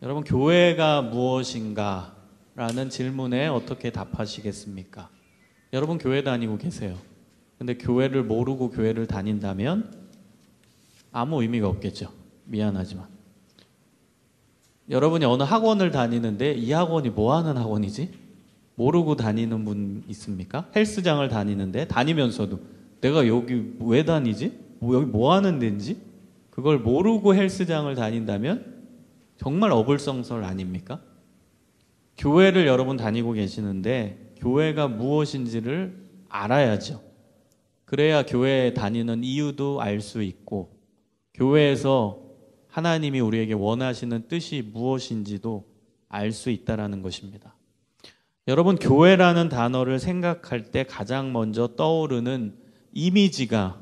여러분, 교회가 무엇인가? 라는 질문에 어떻게 답하시겠습니까? 여러분, 교회 다니고 계세요. 근데 교회를 모르고 교회를 다닌다면 아무 의미가 없겠죠. 미안하지만. 여러분이 어느 학원을 다니는데 이 학원이 뭐 하는 학원이지? 모르고 다니는 분 있습니까? 헬스장을 다니는데 다니면서도 내가 여기 왜 다니지? 여기 뭐 하는 데인지? 그걸 모르고 헬스장을 다닌다면 정말 어불성설 아닙니까? 교회를 여러분 다니고 계시는데 교회가 무엇인지를 알아야죠. 그래야 교회에 다니는 이유도 알 수 있고 교회에서 하나님이 우리에게 원하시는 뜻이 무엇인지도 알 수 있다는 것입니다. 여러분, 교회라는 단어를 생각할 때 가장 먼저 떠오르는 이미지가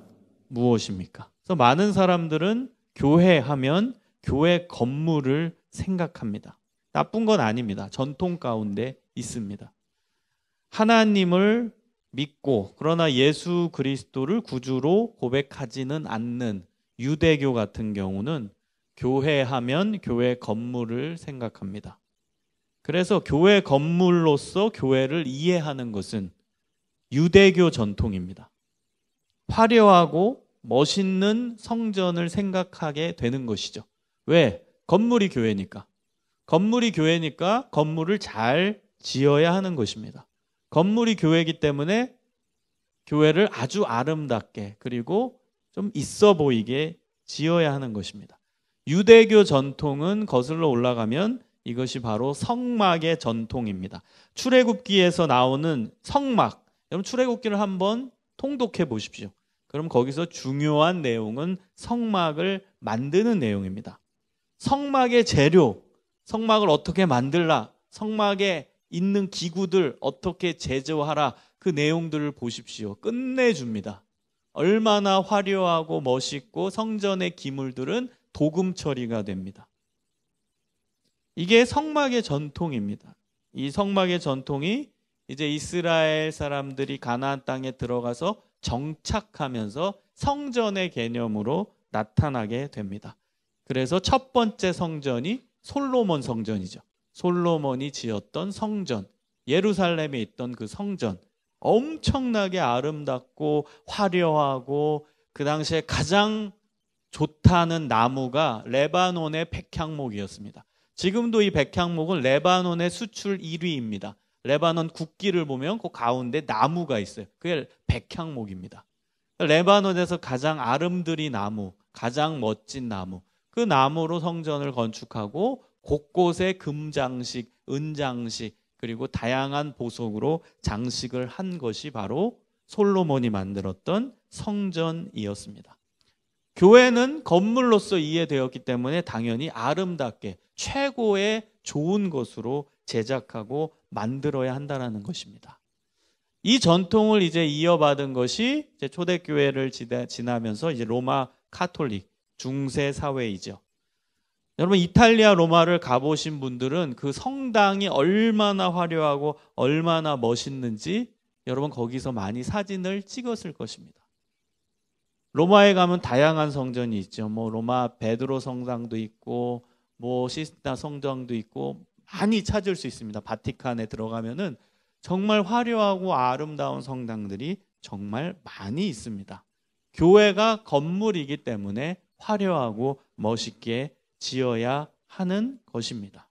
무엇입니까? 그래서 많은 사람들은 교회 하면 교회 건물을 생각합니다. 나쁜 건 아닙니다. 전통 가운데 있습니다. 하나님을 믿고 그러나 예수 그리스도를 구주로 고백하지는 않는 유대교 같은 경우는 교회 하면 교회 건물을 생각합니다. 그래서 교회 건물로서 교회를 이해하는 것은 유대교 전통입니다. 화려하고 멋있는 성전을 생각하게 되는 것이죠. 왜? 건물이 교회니까. 건물이 교회니까 건물을 잘 지어야 하는 것입니다. 건물이 교회이기 때문에 교회를 아주 아름답게 그리고 좀 있어 보이게 지어야 하는 것입니다. 유대교 전통은 거슬러 올라가면 이것이 바로 성막의 전통입니다. 출애굽기에서 나오는 성막, 여러분 출애굽기를 한번 통독해 보십시오. 그럼 거기서 중요한 내용은 성막을 만드는 내용입니다. 성막의 재료, 성막을 어떻게 만들라, 성막에 있는 기구들 어떻게 제조하라, 그 내용들을 보십시오. 끝내줍니다. 얼마나 화려하고 멋있고 성전의 기물들은 도금 처리가 됩니다. 이게 성막의 전통입니다. 이 성막의 전통이 이제 이스라엘 사람들이 가나안 땅에 들어가서 정착하면서 성전의 개념으로 나타나게 됩니다. 그래서 첫 번째 성전이 솔로몬 성전이죠. 솔로몬이 지었던 성전, 예루살렘에 있던 그 성전, 엄청나게 아름답고 화려하고 그 당시에 가장 좋다는 나무가 레바논의 백향목이었습니다. 지금도 이 백향목은 레바논의 수출 1위입니다. 레바논 국기를 보면 그 가운데 나무가 있어요. 그게 백향목입니다. 레바논에서 가장 아름드리 나무, 가장 멋진 나무, 그 나무로 성전을 건축하고 곳곳에 금장식, 은장식, 그리고 다양한 보석으로 장식을 한 것이 바로 솔로몬이 만들었던 성전이었습니다. 교회는 건물로서 이해되었기 때문에 당연히 아름답게 최고의 좋은 것으로 제작하고 만들어야 한다는 것입니다. 이 전통을 이제 이어받은 것이 이제 초대교회를 지나면서 이제 로마 카톨릭 중세 사회이죠. 여러분, 이탈리아 로마를 가보신 분들은 그 성당이 얼마나 화려하고 얼마나 멋있는지 여러분 거기서 많이 사진을 찍었을 것입니다. 로마에 가면 다양한 성전이 있죠. 뭐 로마 베드로 성당도 있고 뭐 시스타 성당도 있고 많이 찾을 수 있습니다. 바티칸에 들어가면은 정말 화려하고 아름다운 성당들이 정말 많이 있습니다. 교회가 건물이기 때문에 화려하고 멋있게 지어야 하는 것입니다.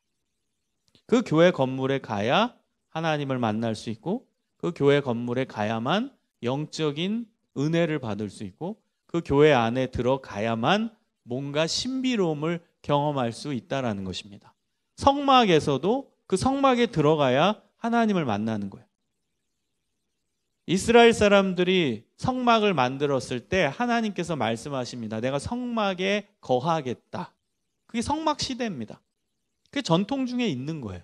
그 교회 건물에 가야 하나님을 만날 수 있고 그 교회 건물에 가야만 영적인 은혜를 받을 수 있고 그 교회 안에 들어가야만 뭔가 신비로움을 경험할 수 있다는 것입니다. 성막에서도 그 성막에 들어가야 하나님을 만나는 거예요. 이스라엘 사람들이 성막을 만들었을 때 하나님께서 말씀하십니다. 내가 성막에 거하겠다. 그게 성막 시대입니다. 그게 전통 중에 있는 거예요.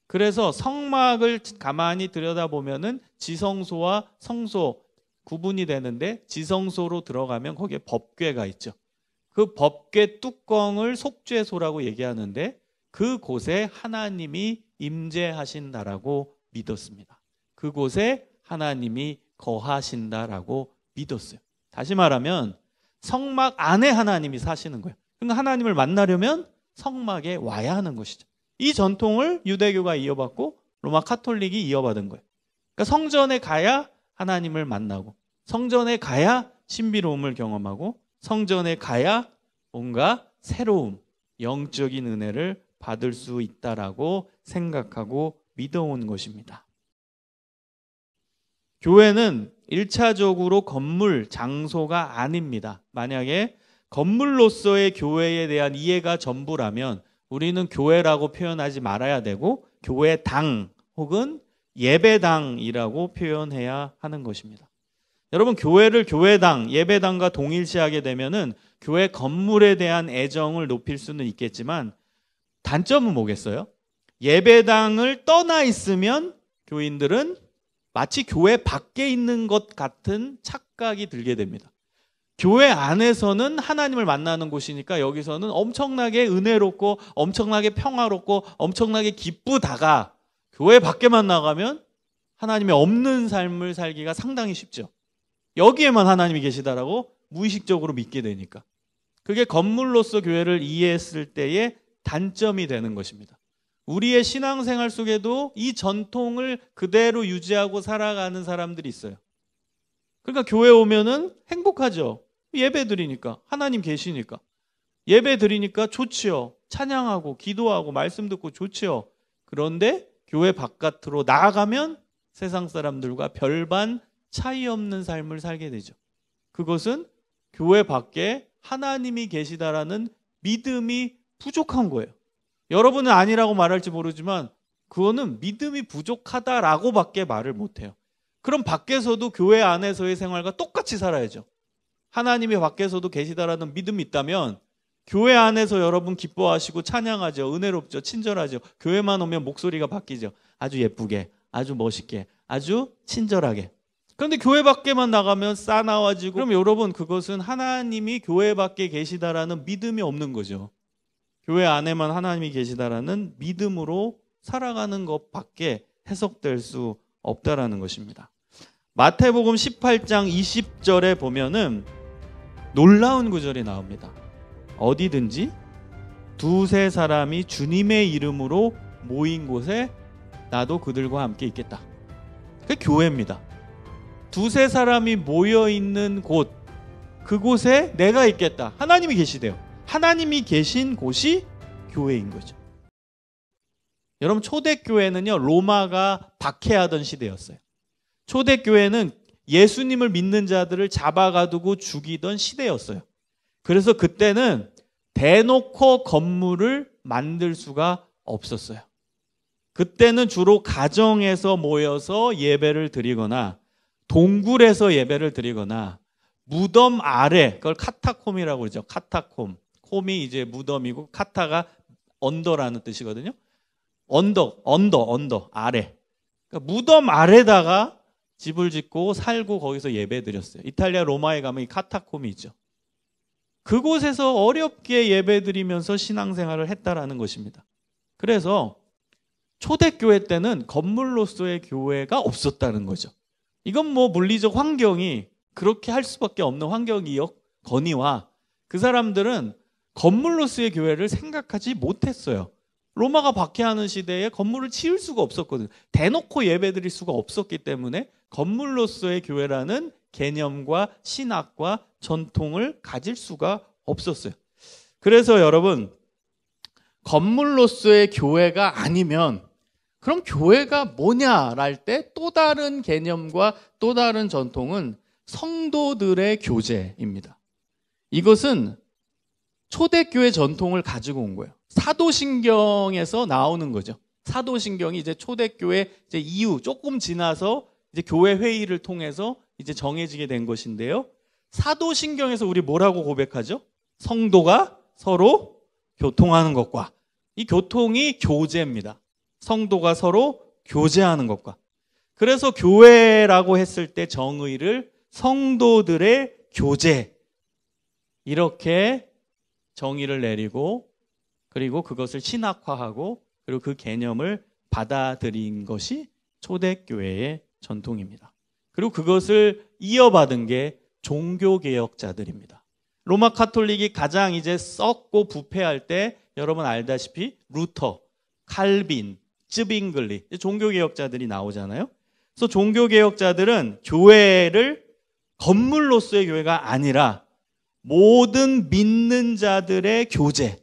그래서 성막을 가만히 들여다보면은 지성소와 성소 구분이 되는데 지성소로 들어가면 거기에 법궤가 있죠. 그 법궤 뚜껑을 속죄소라고 얘기하는데 그곳에 하나님이 임재하신다라고 믿었습니다. 그곳에 하나님이 거하신다라고 믿었어요. 다시 말하면 성막 안에 하나님이 사시는 거예요. 그러니까 하나님을 만나려면 성막에 와야 하는 것이죠. 이 전통을 유대교가 이어받고 로마 카톨릭이 이어받은 거예요. 그러니까 성전에 가야 하나님을 만나고, 성전에 가야 신비로움을 경험하고, 성전에 가야 뭔가 새로움, 영적인 은혜를 받을 수 있다라고 생각하고 믿어온 것입니다. 교회는 1차적으로 건물, 장소가 아닙니다. 만약에 건물로서의 교회에 대한 이해가 전부라면 우리는 교회라고 표현하지 말아야 되고 교회당 혹은 예배당이라고 표현해야 하는 것입니다. 여러분, 교회를 교회당, 예배당과 동일시하게 되면은 교회 건물에 대한 애정을 높일 수는 있겠지만 단점은 뭐겠어요? 예배당을 떠나 있으면 교인들은 마치 교회 밖에 있는 것 같은 착각이 들게 됩니다. 교회 안에서는 하나님을 만나는 곳이니까 여기서는 엄청나게 은혜롭고 엄청나게 평화롭고 엄청나게 기쁘다가 교회 밖에만 나가면 하나님이 없는 삶을 살기가 상당히 쉽죠. 여기에만 하나님이 계시다라고 무의식적으로 믿게 되니까. 그게 건물로서 교회를 이해했을 때의 단점이 되는 것입니다. 우리의 신앙생활 속에도 이 전통을 그대로 유지하고 살아가는 사람들이 있어요. 그러니까 교회 오면은 행복하죠. 예배 드리니까, 하나님 계시니까. 예배 드리니까 좋지요. 찬양하고 기도하고 말씀 듣고 좋지요. 그런데 교회 바깥으로 나아가면 세상 사람들과 별반 차이 없는 삶을 살게 되죠. 그것은 교회 밖에 하나님이 계시다라는 믿음이 부족한 거예요. 여러분은 아니라고 말할지 모르지만 그거는 믿음이 부족하다라고밖에 말을 못해요. 그럼 밖에서도 교회 안에서의 생활과 똑같이 살아야죠. 하나님이 밖에서도 계시다라는 믿음이 있다면 교회 안에서 여러분 기뻐하시고 찬양하죠. 은혜롭죠. 친절하죠. 교회만 오면 목소리가 바뀌죠. 아주 예쁘게, 아주 멋있게, 아주 친절하게. 그런데 교회 밖에만 나가면 싸나워지고, 그럼 여러분 그것은 하나님이 교회 밖에 계시다라는 믿음이 없는 거죠. 교회 안에만 하나님이 계시다라는 믿음으로 살아가는 것밖에 해석될 수 없다라는 것입니다. 마태복음 18장 20절에 보면은 놀라운 구절이 나옵니다. 어디든지 두세 사람이 주님의 이름으로 모인 곳에 나도 그들과 함께 있겠다. 그게 교회입니다. 두세 사람이 모여 있는 곳, 그곳에 내가 있겠다. 하나님이 계시대요. 하나님이 계신 곳이 교회인 거죠. 여러분, 초대교회는요, 로마가 박해하던 시대였어요. 초대교회는 예수님을 믿는 자들을 잡아가두고 죽이던 시대였어요. 그래서 그때는 대놓고 건물을 만들 수가 없었어요. 그때는 주로 가정에서 모여서 예배를 드리거나 동굴에서 예배를 드리거나 무덤 아래, 그걸 카타콤이라고 그러죠. 카타콤. 콤이 이제 무덤이고 카타가 언더라는 뜻이거든요. 언더, 아래. 그러니까 무덤 아래다가 집을 짓고 살고 거기서 예배 드렸어요. 이탈리아 로마에 가면 이 카타콤이 있죠. 그곳에서 어렵게 예배 드리면서 신앙생활을 했다라는 것입니다. 그래서 초대교회 때는 건물로서의 교회가 없었다는 거죠. 이건 뭐 물리적 환경이 그렇게 할 수밖에 없는 환경이었거니와 그 사람들은 건물로서의 교회를 생각하지 못했어요. 로마가 박해하는 시대에 건물을 치울 수가 없었거든요. 대놓고 예배드릴 수가 없었기 때문에 건물로서의 교회라는 개념과 신학과 전통을 가질 수가 없었어요. 그래서 여러분, 건물로서의 교회가 아니면 그럼 교회가 뭐냐랄 때 또 다른 개념과 또 다른 전통은 성도들의 교제입니다. 이것은 초대교회 전통을 가지고 온 거예요. 사도신경에서 나오는 거죠. 사도신경이 이제 초대교회 이제 이후 조금 지나서 이제 교회 회의를 통해서 이제 정해지게 된 것인데요. 사도신경에서 우리 뭐라고 고백하죠? 성도가 서로 교통하는 것과, 이 교통이 교제입니다. 성도가 서로 교제하는 것과. 그래서 교회라고 했을 때 정의를 성도들의 교제, 이렇게 정의를 내리고, 그리고 그것을 신학화하고, 그리고 그 개념을 받아들인 것이 초대교회의 전통입니다. 그리고 그것을 이어받은 게 종교개혁자들입니다. 로마 카톨릭이 가장 이제 썩고 부패할 때 여러분 알다시피 루터, 칼빈, 쯔빙글리 종교개혁자들이 나오잖아요. 그래서 종교개혁자들은 교회를 건물로서의 교회가 아니라 모든 믿는 자들의 교제,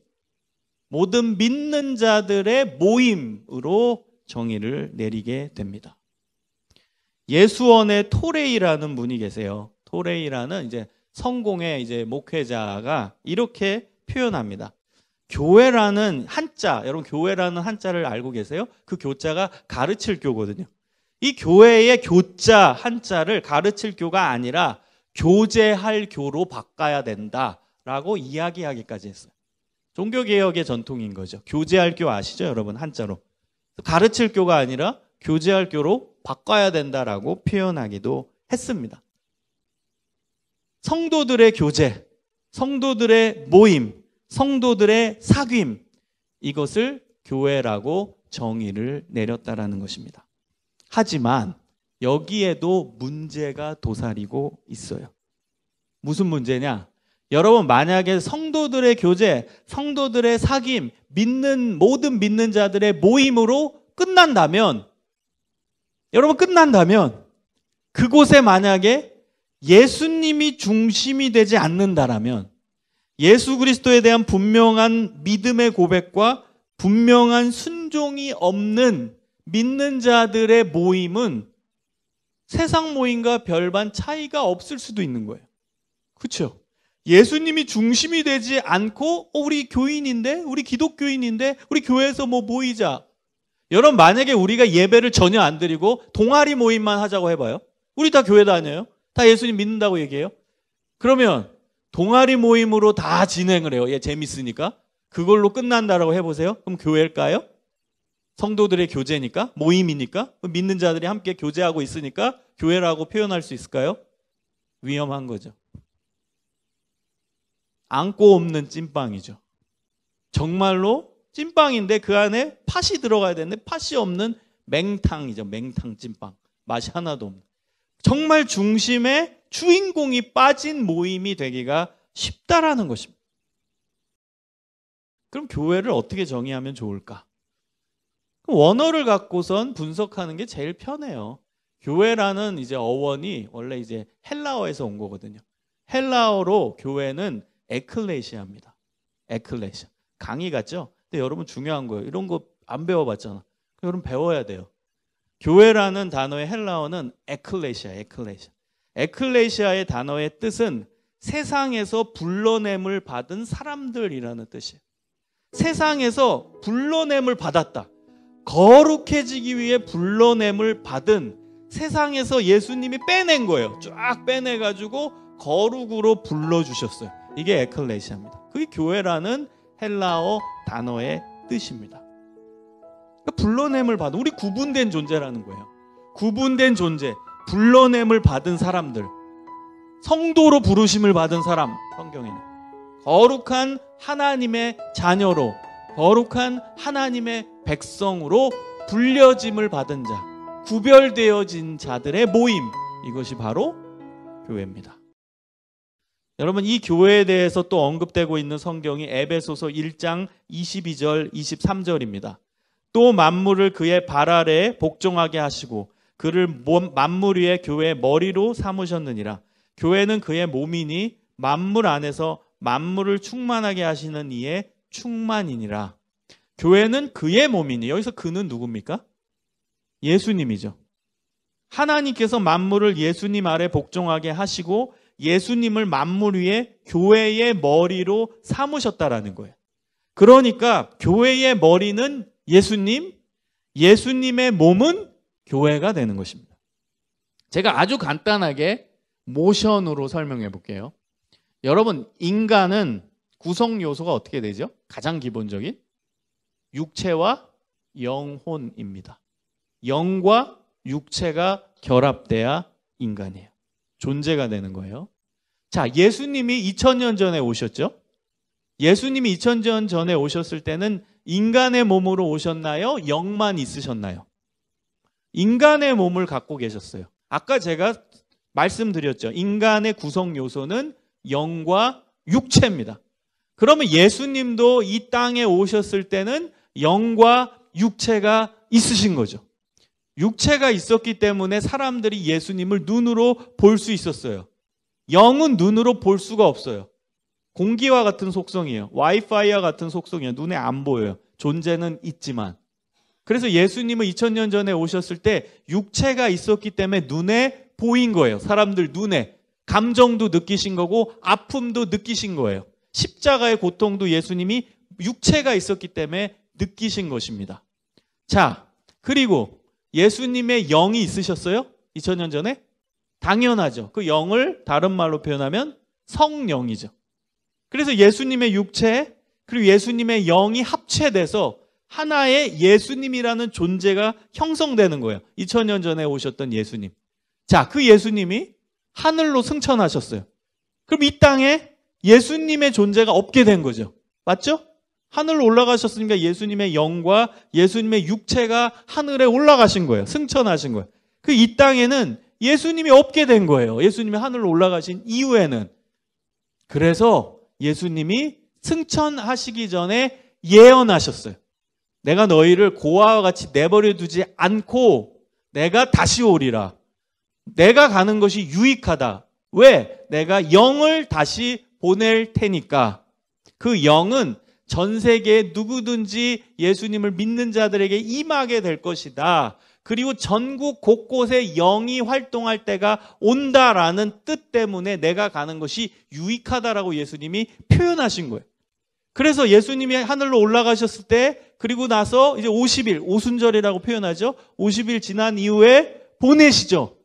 모든 믿는 자들의 모임으로 정의를 내리게 됩니다. 예수원의 토레이라는 분이 계세요. 토레이라는 이제 성공의 이제 목회자가 이렇게 표현합니다. 교회라는 한자, 여러분 교회라는 한자를 알고 계세요? 그 교자가 가르칠 교거든요. 이 교회의 교자 한자를 가르칠 교가 아니라 교제할 교로 바꿔야 된다라고 이야기하기까지 했어요. 종교개혁의 전통인 거죠. 교제할 교 아시죠, 여러분? 한자로. 가르칠 교가 아니라 교제할 교로 바꿔야 된다라고 표현하기도 했습니다. 성도들의 교제, 성도들의 모임, 성도들의 사귐, 이것을 교회라고 정의를 내렸다라는 것입니다. 하지만 여기에도 문제가 도사리고 있어요. 무슨 문제냐? 여러분 만약에 성도들의 교제, 성도들의 사귐, 모든 믿는 자들의 모임으로 끝난다면, 여러분 끝난다면 그곳에 만약에 예수님이 중심이 되지 않는다라면, 예수 그리스도에 대한 분명한 믿음의 고백과 분명한 순종이 없는 믿는 자들의 모임은 세상 모임과 별반 차이가 없을 수도 있는 거예요. 그렇죠? 예수님이 중심이 되지 않고 우리 교인인데, 우리 기독교인인데 우리 교회에서 모이자. 여러분 만약에 우리가 예배를 전혀 안 드리고 동아리 모임만 하자고 해봐요. 우리 다 교회 다녀요. 다 예수님 믿는다고 얘기해요. 그러면 동아리 모임으로 다 진행을 해요. 재밌으니까. 그걸로 끝난다라고 해보세요. 그럼 교회일까요? 성도들의 교제니까? 모임이니까? 믿는 자들이 함께 교제하고 있으니까 교회라고 표현할 수 있을까요? 위험한 거죠. 안고 없는 찐빵이죠. 정말로 찐빵인데 그 안에 팥이 들어가야 되는데 팥이 없는 맹탕이죠. 맹탕 찐빵. 맛이 하나도 없는. 정말 중심에 주인공이 빠진 모임이 되기가 쉽다라는 것입니다. 그럼 교회를 어떻게 정의하면 좋을까? 원어를 갖고선 분석하는 게 제일 편해요. 교회라는 이제 어원이 원래 이제 헬라어에서 온 거거든요. 헬라어로 교회는 에클레시아입니다. 에클레시아. 강의 같죠? 근데 여러분 중요한 거예요. 이런 거 안 배워봤잖아. 여러분 배워야 돼요. 교회라는 단어의 헬라어는 에클레시아, 에클레시아. 에클레시아의 단어의 뜻은 세상에서 불러냄을 받은 사람들이라는 뜻이에요. 세상에서 불러냄을 받았다. 거룩해지기 위해 불러냄을 받은, 세상에서 예수님이 빼낸 거예요. 쫙 빼내가지고 거룩으로 불러주셨어요. 이게 에클레시아입니다. 그게 교회라는 헬라어 단어의 뜻입니다. 그러니까 불러냄을 받은, 우리 구분된 존재라는 거예요. 구분된 존재, 불러냄을 받은 사람들, 성도로 부르심을 받은 사람, 성경에는 거룩한 하나님의 자녀로, 거룩한 하나님의 백성으로 불려짐을 받은 자, 구별되어진 자들의 모임, 이것이 바로 교회입니다. 여러분 이 교회에 대해서 또 언급되고 있는 성경이 에베소서 1장 22절 23절입니다. 또 만물을 그의 발 아래에 복종하게 하시고 그를 만물 위에 교회의 머리로 삼으셨느니라. 교회는 그의 몸이니 만물 안에서 만물을 충만하게 하시는 이의 충만이니라. 교회는 그의 몸이니, 여기서 그는 누굽니까? 예수님이죠. 하나님께서 만물을 예수님 아래 복종하게 하시고 예수님을 만물 위에 교회의 머리로 삼으셨다라는 거예요. 그러니까 교회의 머리는 예수님, 예수님의 몸은 교회가 되는 것입니다. 제가 아주 간단하게 모션으로 설명해 볼게요. 여러분 인간은 구성 요소가 어떻게 되죠? 가장 기본적인 육체와 영혼입니다. 영과 육체가 결합돼야 인간이에요. 존재가 되는 거예요. 자, 예수님이 2000년 전에 오셨죠? 예수님이 2000년 전에 오셨을 때는 인간의 몸으로 오셨나요? 영만 있으셨나요? 인간의 몸을 갖고 계셨어요. 아까 제가 말씀드렸죠. 인간의 구성 요소는 영과 육체입니다. 그러면 예수님도 이 땅에 오셨을 때는 영과 육체가 있으신 거죠. 육체가 있었기 때문에 사람들이 예수님을 눈으로 볼 수 있었어요. 영은 눈으로 볼 수가 없어요. 공기와 같은 속성이에요. 와이파이와 같은 속성이에요. 눈에 안 보여요. 존재는 있지만. 그래서 예수님은 2000년 전에 오셨을 때 육체가 있었기 때문에 눈에 보인 거예요. 사람들 눈에. 감정도 느끼신 거고 아픔도 느끼신 거예요. 십자가의 고통도 예수님이 육체가 있었기 때문에 느끼신 것입니다. 자, 그리고 예수님의 영이 있으셨어요? 2000년 전에? 당연하죠. 그 영을 다른 말로 표현하면 성령이죠. 그래서 예수님의 육체 그리고 예수님의 영이 합체돼서 하나의 예수님이라는 존재가 형성되는 거예요. 2000년 전에 오셨던 예수님. 자, 그 예수님이 하늘로 승천하셨어요. 그럼 이 땅에 예수님의 존재가 없게 된 거죠. 맞죠? 하늘로 올라가셨으니까 예수님의 영과 예수님의 육체가 하늘에 올라가신 거예요. 승천하신 거예요. 그 이 땅에는 예수님이 없게 된 거예요. 예수님이 하늘로 올라가신 이후에는. 그래서 예수님이 승천하시기 전에 예언하셨어요. 내가 너희를 고아와 같이 내버려 두지 않고 내가 다시 오리라. 내가 가는 것이 유익하다. 왜? 내가 영을 다시 보낼 테니까. 그 영은 전 세계에 누구든지 예수님을 믿는 자들에게 임하게 될 것이다. 그리고 전국 곳곳에 영이 활동할 때가 온다라는 뜻 때문에 내가 가는 것이 유익하다라고 예수님이 표현하신 거예요. 그래서 예수님이 하늘로 올라가셨을 때 그리고 나서 이제 50일, 오순절이라고 표현하죠. 50일 지난 이후에 보내시죠.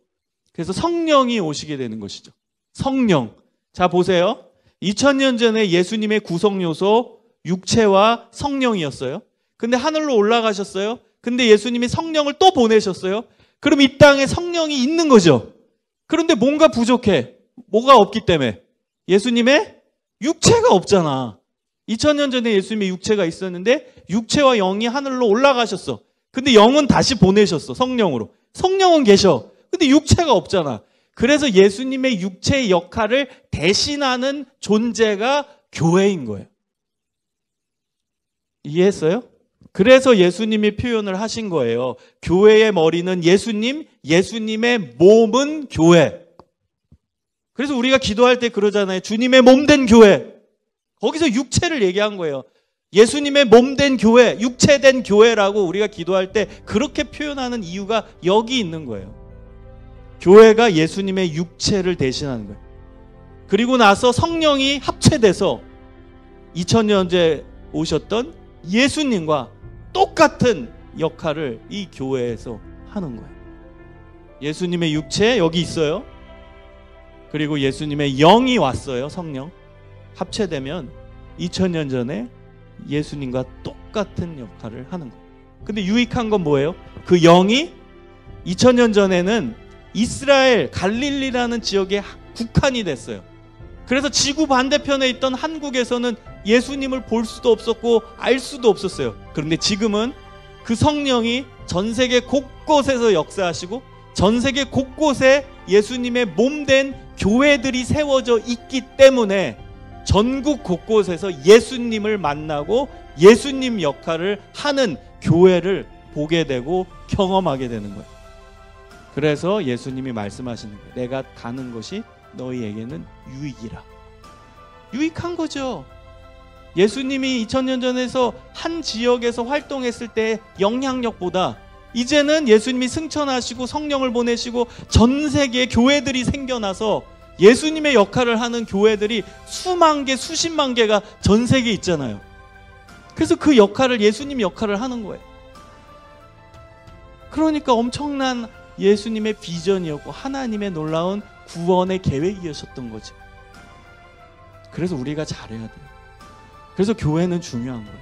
그래서 성령이 오시게 되는 것이죠. 성령. 자, 보세요. 2000년 전에 예수님의 구성 요소 육체와 성령이었어요. 근데 하늘로 올라가셨어요. 근데 예수님이 성령을 또 보내셨어요. 그럼 이 땅에 성령이 있는 거죠. 그런데 뭔가 부족해. 뭐가 없기 때문에. 예수님의 육체가 없잖아. 2000년 전에 예수님의 육체가 있었는데 육체와 영이 하늘로 올라가셨어. 근데 영은 다시 보내셨어. 성령으로. 성령은 계셔. 근데 육체가 없잖아. 그래서 예수님의 육체의 역할을 대신하는 존재가 교회인 거예요. 이해했어요? 그래서 예수님이 표현을 하신 거예요. 교회의 머리는 예수님, 예수님의 몸은 교회. 그래서 우리가 기도할 때 그러잖아요. 주님의 몸된 교회. 거기서 육체를 얘기한 거예요. 예수님의 몸된 교회, 육체된 교회라고 우리가 기도할 때 그렇게 표현하는 이유가 여기 있는 거예요. 교회가 예수님의 육체를 대신하는 거예요. 그리고 나서 성령이 합체돼서 2000년 전에 오셨던 예수님과 똑같은 역할을 이 교회에서 하는 거예요. 예수님의 육체 여기 있어요. 그리고 예수님의 영이 왔어요. 성령. 합체되면 2000년 전에 예수님과 똑같은 역할을 하는 거예요. 근데 유익한 건 뭐예요? 그 영이 2000년 전에는 이스라엘 갈릴리라는 지역에 국한이 됐어요. 그래서 지구 반대편에 있던 한국에서는 예수님을 볼 수도 없었고 알 수도 없었어요. 그런데 지금은 그 성령이 전 세계 곳곳에서 역사하시고 전 세계 곳곳에 예수님의 몸된 교회들이 세워져 있기 때문에 전국 곳곳에서 예수님을 만나고 예수님 역할을 하는 교회를 보게 되고 경험하게 되는 거예요. 그래서 예수님이 말씀하시는 거예요. 내가 가는 것이 너희에게는 유익이라. 유익한 거죠. 예수님이 2000년 전에서 한 지역에서 활동했을 때 영향력보다 이제는 예수님이 승천하시고 성령을 보내시고 전 세계에 교회들이 생겨나서 예수님의 역할을 하는 교회들이 수만 개, 수십만 개가 전 세계에 있잖아요. 그래서 그 역할을 예수님 역할을 하는 거예요. 그러니까 엄청난 예수님의 비전이었고 하나님의 놀라운 구원의 계획이었던 거죠. 그래서 우리가 잘해야 돼요. 그래서 교회는 중요한 거예요.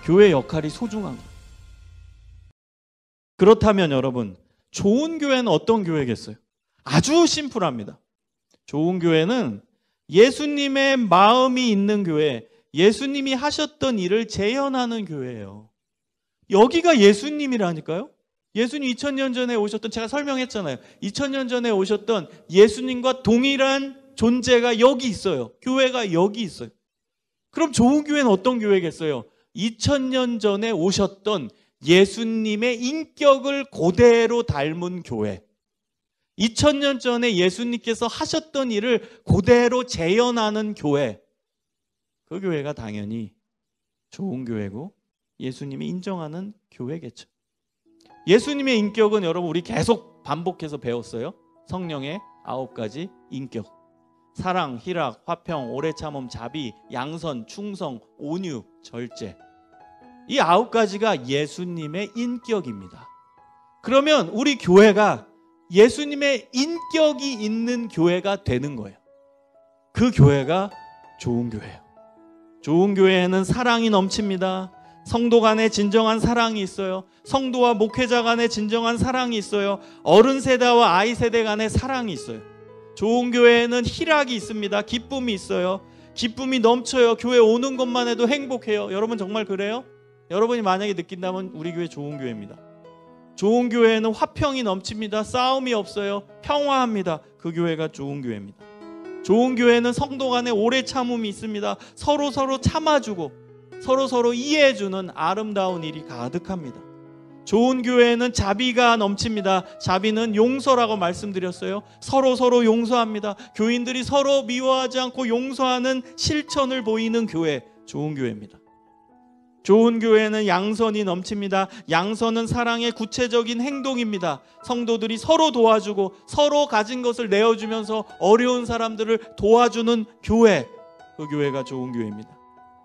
교회의 역할이 소중한 거예요. 그렇다면 여러분, 좋은 교회는 어떤 교회겠어요? 아주 심플합니다. 좋은 교회는 예수님의 마음이 있는 교회, 예수님이 하셨던 일을 재현하는 교회예요. 여기가 예수님이라니까요. 예수님 2000년 전에 오셨던, 제가 설명했잖아요. 2000년 전에 오셨던 예수님과 동일한 존재가 여기 있어요. 교회가 여기 있어요. 그럼 좋은 교회는 어떤 교회겠어요? 2000년 전에 오셨던 예수님의 인격을 그대로 닮은 교회. 2000년 전에 예수님께서 하셨던 일을 그대로 재현하는 교회. 그 교회가 당연히 좋은 교회고 예수님이 인정하는 교회겠죠. 예수님의 인격은 여러분 우리 계속 반복해서 배웠어요. 성령의 9가지 인격. 사랑, 희락, 화평, 오래 참음, 자비, 양선, 충성, 온유, 절제. 이 9가지가 예수님의 인격입니다. 그러면 우리 교회가 예수님의 인격이 있는 교회가 되는 거예요. 그 교회가 좋은 교회예요. 좋은 교회에는 사랑이 넘칩니다. 성도 간에 진정한 사랑이 있어요. 성도와 목회자 간에 진정한 사랑이 있어요. 어른 세대와 아이 세대 간에 사랑이 있어요. 좋은 교회에는 희락이 있습니다. 기쁨이 있어요. 기쁨이 넘쳐요. 교회 오는 것만 해도 행복해요. 여러분 정말 그래요? 여러분이 만약에 느낀다면 우리 교회 좋은 교회입니다. 좋은 교회에는 화평이 넘칩니다. 싸움이 없어요. 평화합니다. 그 교회가 좋은 교회입니다. 좋은 교회는 성도 간에 오래 참음이 있습니다. 서로 참아주고 서로 이해해주는 아름다운 일이 가득합니다. 좋은 교회에는 자비가 넘칩니다. 자비는 용서라고 말씀드렸어요. 서로 용서합니다. 교인들이 서로 미워하지 않고 용서하는 실천을 보이는 교회, 좋은 교회입니다. 좋은 교회는 양선이 넘칩니다. 양선은 사랑의 구체적인 행동입니다. 성도들이 서로 도와주고 서로 가진 것을 내어주면서 어려운 사람들을 도와주는 교회, 그 교회가 좋은 교회입니다.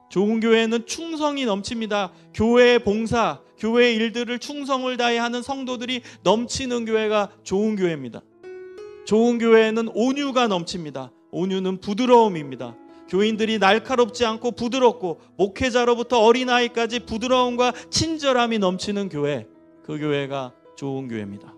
좋은 교회는 충성이 넘칩니다. 교회의 봉사, 교회의 일들을 충성을 다해 하는 성도들이 넘치는 교회가 좋은 교회입니다. 좋은 교회에는 온유가 넘칩니다. 온유는 부드러움입니다. 교인들이 날카롭지 않고 부드럽고 목회자로부터 어린아이까지 부드러움과 친절함이 넘치는 교회, 그 교회가 좋은 교회입니다.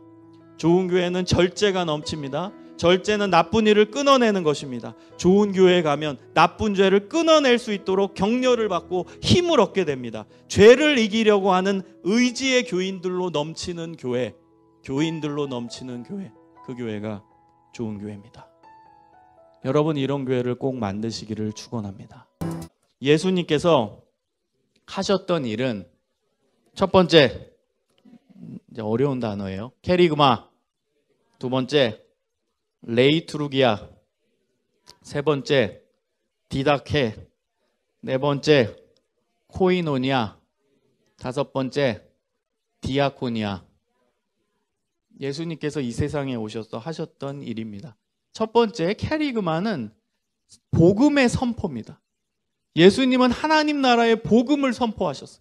좋은 교회는 절제가 넘칩니다. 절제는 나쁜 일을 끊어내는 것입니다. 좋은 교회에 가면 나쁜 죄를 끊어낼 수 있도록 격려를 받고 힘을 얻게 됩니다. 죄를 이기려고 하는 의지의 교인들로 넘치는 교회, 교인들로 넘치는 교회, 그 교회가 좋은 교회입니다. 여러분 이런 교회를 꼭 만드시기를 축원합니다. 예수님께서 하셨던 일은 첫 번째, 이제 어려운 단어예요. 캐리그마. 두 번째, 레이투루기아. 세 번째, 디다케. 네 번째, 코이노니아. 다섯 번째, 디아코니아. 예수님께서 이 세상에 오셔서 하셨던 일입니다. 첫 번째, 캐리그마는 복음의 선포입니다. 예수님은 하나님 나라의 복음을 선포하셨어요.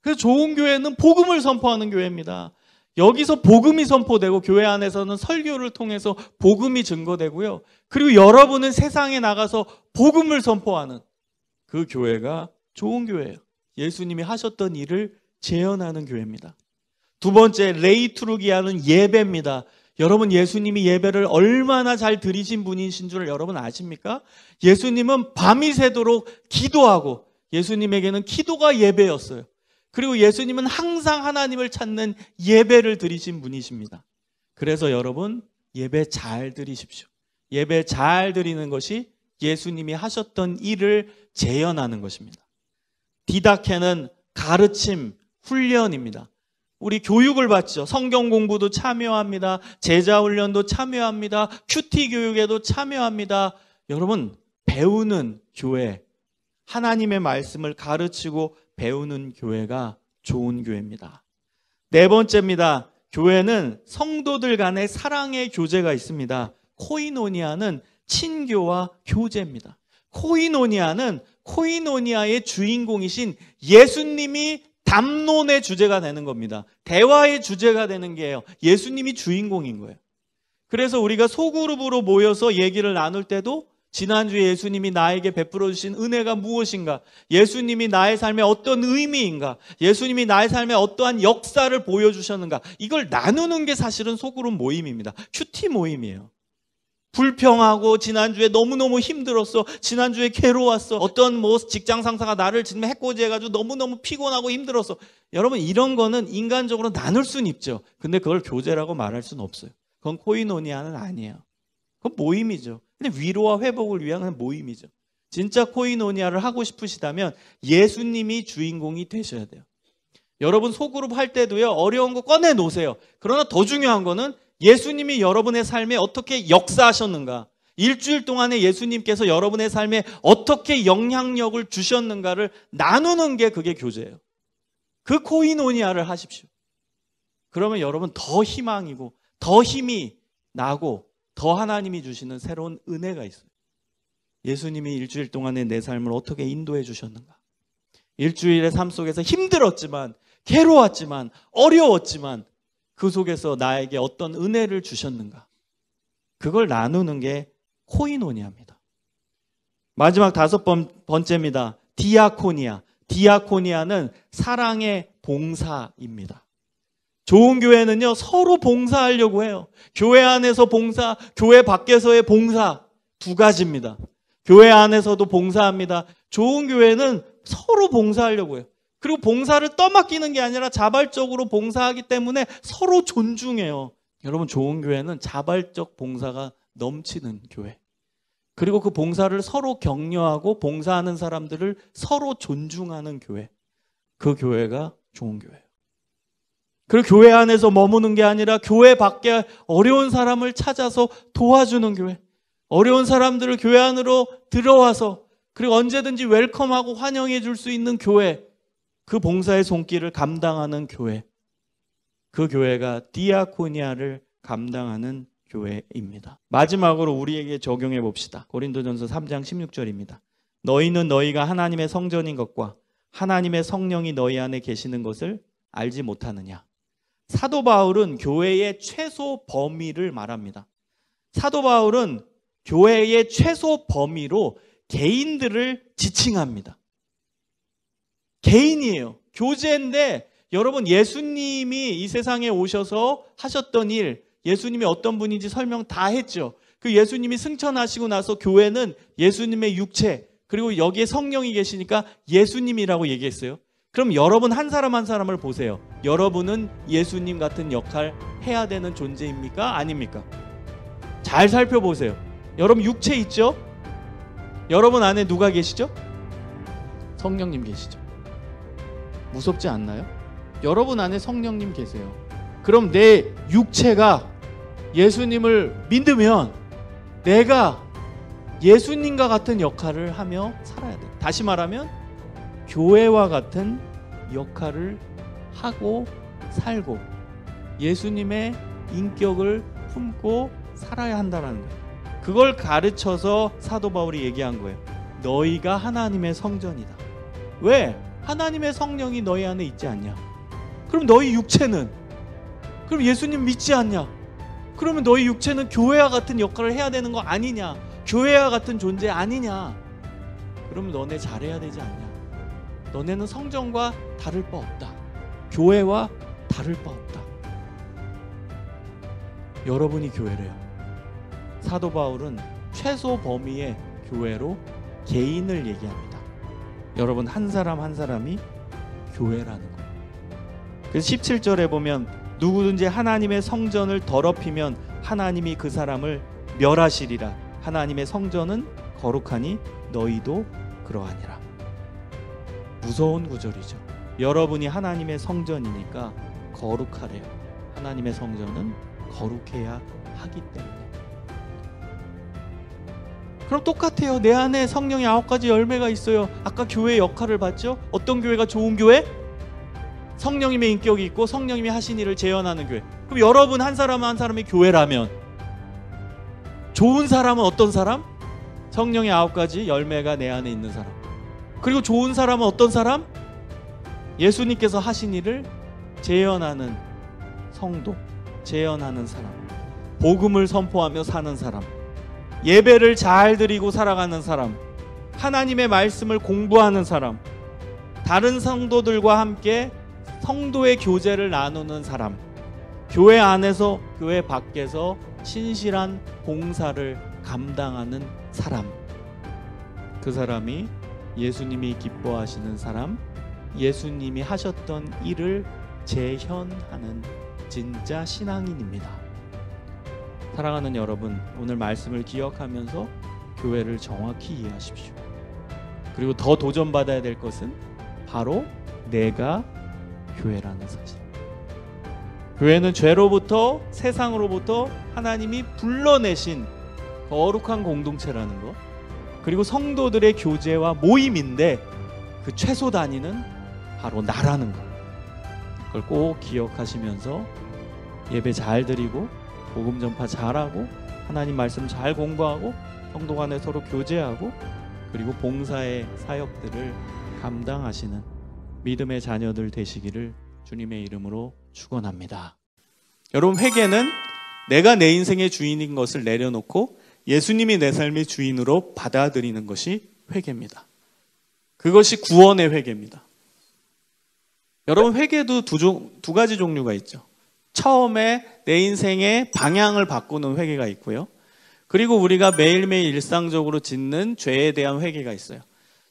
그래서 좋은 교회는 복음을 선포하는 교회입니다. 여기서 복음이 선포되고 교회 안에서는 설교를 통해서 복음이 증거되고요. 그리고 여러분은 세상에 나가서 복음을 선포하는 그 교회가 좋은 교회예요. 예수님이 하셨던 일을 재현하는 교회입니다. 두 번째, 레이투루기아는 예배입니다. 여러분 예수님이 예배를 얼마나 잘 드리신 분이신 줄 여러분 아십니까? 예수님은 밤이 새도록 기도하고 예수님에게는 기도가 예배였어요. 그리고 예수님은 항상 하나님을 찾는 예배를 드리신 분이십니다. 그래서 여러분 예배 잘 드리십시오. 예배 잘 드리는 것이 예수님이 하셨던 일을 재현하는 것입니다. 디다케는 가르침, 훈련입니다. 우리 교육을 받죠. 성경 공부도 참여합니다. 제자 훈련도 참여합니다. 큐티 교육에도 참여합니다. 여러분 배우는 교회, 하나님의 말씀을 가르치고 배우는 교회가 좋은 교회입니다. 네 번째입니다. 교회는 성도들 간의 사랑의 교제가 있습니다. 코이노니아는 친교와 교제입니다. 코이노니아의 주인공이신 예수님이 담론의 주제가 되는 겁니다. 대화의 주제가 되는 게요. 예수님이 주인공인 거예요. 그래서 우리가 소그룹으로 모여서 얘기를 나눌 때도 지난주에 예수님이 나에게 베풀어 주신 은혜가 무엇인가? 예수님이 나의 삶에 어떤 의미인가? 예수님이 나의 삶에 어떠한 역사를 보여주셨는가? 이걸 나누는 게 사실은 소그룹 모임입니다. 큐티 모임이에요. 불평하고 지난주에 너무너무 힘들었어. 지난주에 괴로웠어. 어떤 직장 상사가 나를 지금 해코지해가지고 너무너무 피곤하고 힘들었어. 여러분 이런 거는 인간적으로 나눌 수는 있죠. 근데 그걸 교제라고 말할 수는 없어요. 그건 코이노니아는 아니에요. 그건 모임이죠. 근데 위로와 회복을 위한 모임이죠. 진짜 코이노니아를 하고 싶으시다면 예수님이 주인공이 되셔야 돼요. 여러분 소그룹 할 때도요, 어려운 거 꺼내 놓으세요. 그러나 더 중요한 거는 예수님이 여러분의 삶에 어떻게 역사하셨는가, 일주일 동안에 예수님께서 여러분의 삶에 어떻게 영향력을 주셨는가를 나누는 게 그게 교제예요. 그 코이노니아를 하십시오. 그러면 여러분 더 희망이고 더 힘이 나고 더 하나님이 주시는 새로운 은혜가 있어요. 예수님이 일주일 동안에 내 삶을 어떻게 인도해 주셨는가, 일주일의 삶 속에서 힘들었지만, 괴로웠지만, 어려웠지만 그 속에서 나에게 어떤 은혜를 주셨는가, 그걸 나누는 게 코이노니아입니다. 마지막 5번째입니다. 디아코니아. 디아코니아는 사랑의 봉사입니다. 좋은 교회는요, 서로 봉사하려고 해요. 교회 안에서 봉사, 교회 밖에서의 봉사, 두 가지입니다. 교회 안에서도 봉사합니다. 좋은 교회는 서로 봉사하려고 해요. 그리고 봉사를 떠맡기는 게 아니라 자발적으로 봉사하기 때문에 서로 존중해요. 여러분, 좋은 교회는 자발적 봉사가 넘치는 교회. 그리고 그 봉사를 서로 격려하고 봉사하는 사람들을 서로 존중하는 교회. 그 교회가 좋은 교회예요. 그리고 교회 안에서 머무는 게 아니라 교회 밖에 어려운 사람을 찾아서 도와주는 교회. 어려운 사람들을 교회 안으로 들어와서 그리고 언제든지 웰컴하고 환영해 줄 수 있는 교회. 그 봉사의 손길을 감당하는 교회. 그 교회가 디아코니아를 감당하는 교회입니다. 마지막으로 우리에게 적용해 봅시다. 고린도전서 3장 16절입니다. 너희는 너희가 하나님의 성전인 것과 하나님의 성령이 너희 안에 계시는 것을 알지 못하느냐. 사도 바울은 교회의 최소 범위를 말합니다. 사도 바울은 교회의 최소 범위로 개인들을 지칭합니다. 개인이에요. 교제인데 여러분, 예수님이 이 세상에 오셔서 하셨던 일, 예수님이 어떤 분인지 설명 다 했죠. 그 예수님이 승천하시고 나서 교회는 예수님의 육체, 그리고 여기에 성령이 계시니까 예수님이라고 얘기했어요. 그럼 여러분 한 사람 한 사람을 보세요. 여러분은 예수님 같은 역할 해야 되는 존재입니까? 아닙니까? 잘 살펴보세요. 여러분 육체 있죠? 여러분 안에 누가 계시죠? 성령님 계시죠? 무섭지 않나요? 여러분 안에 성령님 계세요. 그럼 내 육체가 예수님을 믿으면 내가 예수님과 같은 역할을 하며 살아야 돼. 다시 말하면 교회와 같은 역할을 하고 살고 예수님의 인격을 품고 살아야 한다는 거예요. 그걸 가르쳐서 사도 바울이 얘기한 거예요. 너희가 하나님의 성전이다. 왜? 하나님의 성령이 너희 안에 있지 않냐? 그럼 너희 육체는? 그럼 예수님 믿지 않냐? 그러면 너희 육체는 교회와 같은 역할을 해야 되는 거 아니냐? 교회와 같은 존재 아니냐? 그러면 너네 잘해야 되지 않냐? 너네는 성전과 다를 바 없다. 교회와 다를 바 없다. 여러분이 교회래요. 사도 바울은 최소 범위의 교회로 개인을 얘기합니다. 여러분 한 사람 한 사람이 교회라는 거예요. 그래서 17절에 보면 누구든지 하나님의 성전을 더럽히면 하나님이 그 사람을 멸하시리라. 하나님의 성전은 거룩하니 너희도 그러하니라. 무서운 구절이죠. 여러분이 하나님의 성전이니까 거룩하래요. 하나님의 성전은 거룩해야 하기 때문에. 그럼 똑같아요. 내 안에 성령의 9가지 열매가 있어요. 아까 교회의 역할을 봤죠? 어떤 교회가 좋은 교회? 성령님의 인격이 있고 성령님이 하신 일을 재현하는 교회. 그럼 여러분 한 사람 한 사람이 교회라면 좋은 사람은 어떤 사람? 성령의 9가지 열매가 내 안에 있는 사람. 그리고 좋은 사람은 어떤 사람? 예수님께서 하신 일을 재현하는 성도, 재현하는 사람, 복음을 선포하며 사는 사람, 예배를 잘 드리고 살아가는 사람, 하나님의 말씀을 공부하는 사람, 다른 성도들과 함께 성도의 교제를 나누는 사람, 교회 안에서 교회 밖에서 신실한 봉사를 감당하는 사람. 그 사람이 예수님이 기뻐하시는 사람, 예수님이 하셨던 일을 재현하는 진짜 신앙인입니다. 사랑하는 여러분, 오늘 말씀을 기억하면서 교회를 정확히 이해하십시오. 그리고 더 도전받아야 될 것은 바로 내가 교회라는 사실. 교회는 죄로부터, 세상으로부터 하나님이 불러내신 거룩한 공동체라는 것, 그리고 성도들의 교제와 모임인데 그 최소 단위는 바로 나라는 것. 그걸 꼭 기억하시면서 예배 잘 드리고 복음 전파 잘하고 하나님 말씀 잘 공부하고 성도 간에 서로 교제하고 그리고 봉사의 사역들을 감당하시는 믿음의 자녀들 되시기를 주님의 이름으로 축원합니다. 여러분, 회개는 내가 내 인생의 주인인 것을 내려놓고 예수님이 내 삶의 주인으로 받아들이는 것이 회개입니다. 그것이 구원의 회개입니다. 여러분, 회개도 두 가지 종류가 있죠. 처음에 내 인생의 방향을 바꾸는 회개가 있고요. 그리고 우리가 매일매일 일상적으로 짓는 죄에 대한 회개가 있어요.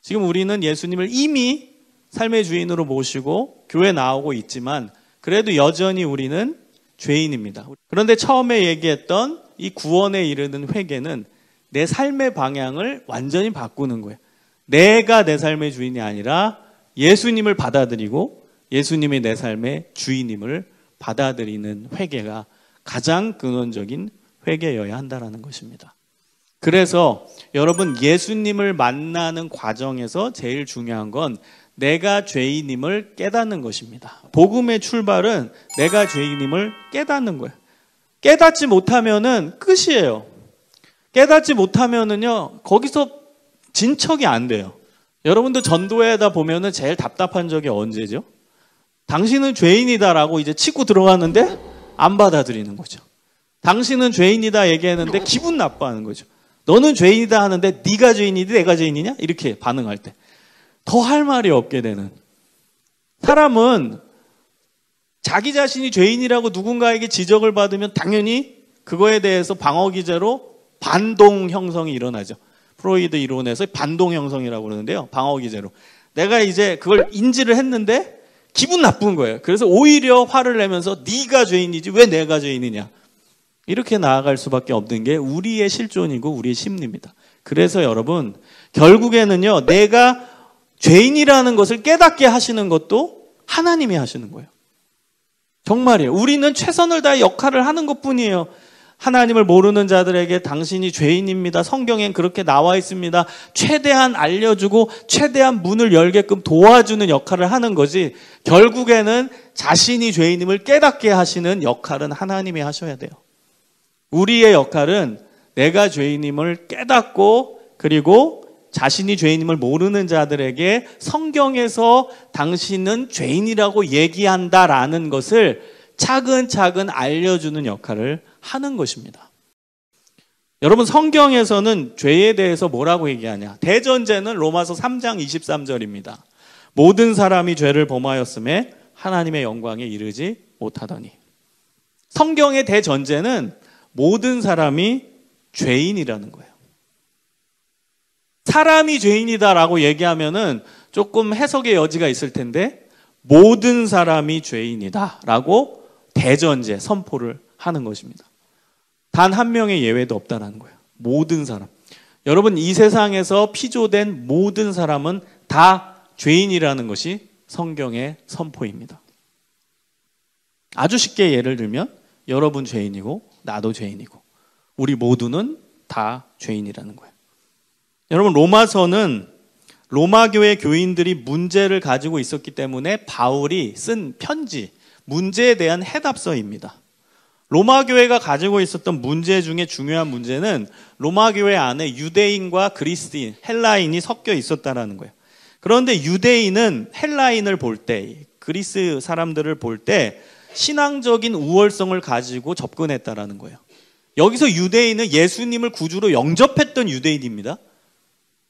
지금 우리는 예수님을 이미 삶의 주인으로 모시고 교회 나오고 있지만 그래도 여전히 우리는 죄인입니다. 그런데 처음에 얘기했던 이 구원에 이르는 회개는 내 삶의 방향을 완전히 바꾸는 거예요. 내가 내 삶의 주인이 아니라 예수님을 받아들이고 예수님이 내 삶의 주인임을 받아들이는 회개가 가장 근원적인 회개여야 한다는 것입니다. 그래서 여러분, 예수님을 만나는 과정에서 제일 중요한 건 내가 죄인임을 깨닫는 것입니다. 복음의 출발은 내가 죄인임을 깨닫는 거예요. 깨닫지 못하면은 끝이에요. 깨닫지 못하면은요, 거기서 진척이 안 돼요. 여러분도 전도회에다 보면은 제일 답답한 적이 언제죠? 당신은 죄인이다라고 이제 치고 들어가는데 안 받아들이는 거죠. 당신은 죄인이다 얘기했는데 기분 나빠하는 거죠. 너는 죄인이다 하는데 네가 죄인이지 내가 죄인이냐? 이렇게 반응할 때 더 할 말이 없게 되는. 사람은 자기 자신이 죄인이라고 누군가에게 지적을 받으면 당연히 그거에 대해서 방어 기제로 반동 형성이 일어나죠. 프로이드 이론에서 반동 형성이라고 그러는데요. 방어 기제로. 내가 이제 그걸 인지를 했는데 기분 나쁜 거예요. 그래서 오히려 화를 내면서 네가 죄인이지 왜 내가 죄인이냐. 이렇게 나아갈 수밖에 없는 게 우리의 실존이고 우리의 심리입니다. 그래서 여러분, 결국에는요, 내가 죄인이라는 것을 깨닫게 하시는 것도 하나님이 하시는 거예요. 정말이에요. 우리는 최선을 다해 역할을 하는 것뿐이에요. 하나님을 모르는 자들에게 당신이 죄인입니다. 성경엔 그렇게 나와 있습니다. 최대한 알려주고 최대한 문을 열게끔 도와주는 역할을 하는 거지, 결국에는 자신이 죄인임을 깨닫게 하시는 역할은 하나님이 하셔야 돼요. 우리의 역할은 내가 죄인임을 깨닫고 그리고 자신이 죄인임을 모르는 자들에게 성경에서 당신은 죄인이라고 얘기한다라는 것을 차근차근 알려주는 역할을 하는 것입니다. 여러분, 성경에서는 죄에 대해서 뭐라고 얘기하냐? 대전제는 로마서 3장 23절입니다. 모든 사람이 죄를 범하였음에 하나님의 영광에 이르지 못하더니. 성경의 대전제는 모든 사람이 죄인이라는 거예요. 사람이 죄인이다라고 얘기하면은 조금 해석의 여지가 있을 텐데 모든 사람이 죄인이다라고 대전제 선포를 하는 것입니다. 단 한 명의 예외도 없다라는 거예요. 모든 사람. 여러분, 이 세상에서 피조된 모든 사람은 다 죄인이라는 것이 성경의 선포입니다. 아주 쉽게 예를 들면 여러분 죄인이고 나도 죄인이고 우리 모두는 다 죄인이라는 거예요. 여러분, 로마서는 로마 교회 교인들이 문제를 가지고 있었기 때문에 바울이 쓴 편지, 문제에 대한 해답서입니다. 로마 교회가 가지고 있었던 문제 중에 중요한 문제는 로마 교회 안에 유대인과 그리스인, 헬라인이 섞여 있었다는 거예요. 그런데 유대인은 헬라인을 볼 때, 그리스 사람들을 볼 때 신앙적인 우월성을 가지고 접근했다라는 거예요. 여기서 유대인은 예수님을 구주로 영접했던 유대인입니다.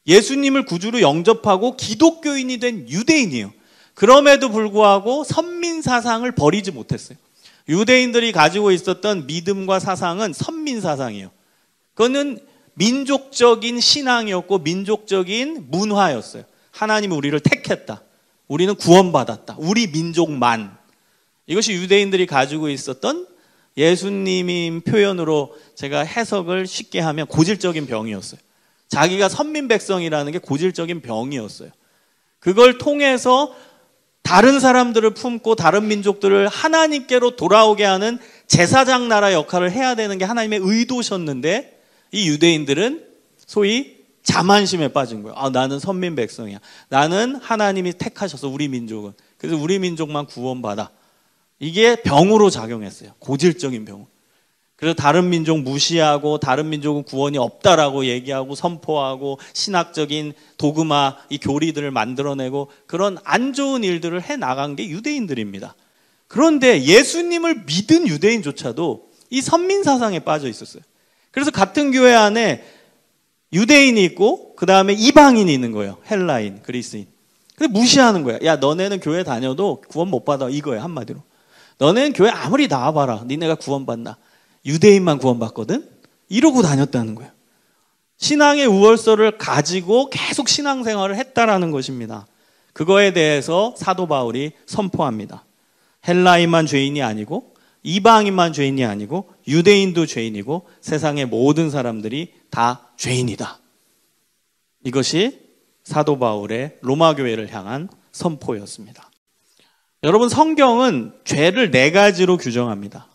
예수님을 구주로 영접하고 기독교인이 된 유대인이에요. 그럼에도 불구하고 선민 사상을 버리지 못했어요. 유대인들이 가지고 있었던 믿음과 사상은 선민 사상이에요. 그거는 민족적인 신앙이었고 민족적인 문화였어요. 하나님은 우리를 택했다. 우리는 구원받았다. 우리 민족만. 이것이 유대인들이 가지고 있었던 예수님인 표현으로 제가 해석을 쉽게 하면 고질적인 병이었어요. 자기가 선민 백성이라는 게 고질적인 병이었어요. 그걸 통해서 다른 사람들을 품고 다른 민족들을 하나님께로 돌아오게 하는 제사장 나라 역할을 해야 되는 게 하나님의 의도셨는데 이 유대인들은 소위 자만심에 빠진 거예요. 나는 선민 백성이야. 나는 하나님이 택하셔서 우리 민족은. 그래서 우리 민족만 구원받아. 이게 병으로 작용했어요. 고질적인 병. 그래서 다른 민족 무시하고 다른 민족은 구원이 없다라고 얘기하고 선포하고 신학적인 도그마, 이 교리들을 만들어내고 그런 안 좋은 일들을 해나간 게 유대인들입니다. 그런데 예수님을 믿은 유대인조차도 이 선민사상에 빠져 있었어요. 그래서 같은 교회 안에 유대인이 있고 그 다음에 이방인이 있는 거예요. 헬라인, 그리스인. 근데 무시하는 거야. 야, 너네는 교회 다녀도 구원 못 받아. 이거예요, 한마디로. 너네는 교회 아무리 나와봐라. 니네가 구원받나. 유대인만 구원받거든? 이러고 다녔다는 거예요. 신앙의 우월서를 가지고 계속 신앙생활을 했다라는 것입니다. 그거에 대해서 사도 바울이 선포합니다. 헬라인만 죄인이 아니고 이방인만 죄인이 아니고 유대인도 죄인이고 세상의 모든 사람들이 다 죄인이다. 이것이 사도 바울의 로마 교회를 향한 선포였습니다. 여러분, 성경은 죄를 4가지로 규정합니다.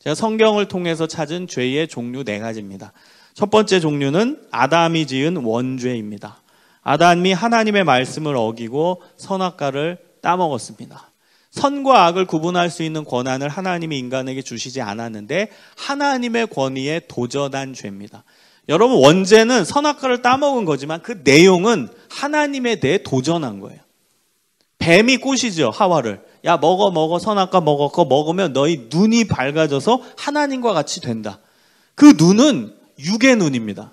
제가 성경을 통해서 찾은 죄의 종류 4가지입니다. 첫 번째 종류는 아담이 지은 원죄입니다. 아담이 하나님의 말씀을 어기고 선악과를 따먹었습니다. 선과 악을 구분할 수 있는 권한을 하나님이 인간에게 주시지 않았는데 하나님의 권위에 도전한 죄입니다. 여러분, 원죄는 선악과를 따먹은 거지만 그 내용은 하나님에 대해 도전한 거예요. 뱀이 꼬시죠, 하와를. 야, 먹어, 선악과 먹어. 그거 먹으면 너희 눈이 밝아져서 하나님과 같이 된다. 그 눈은 육의 눈입니다.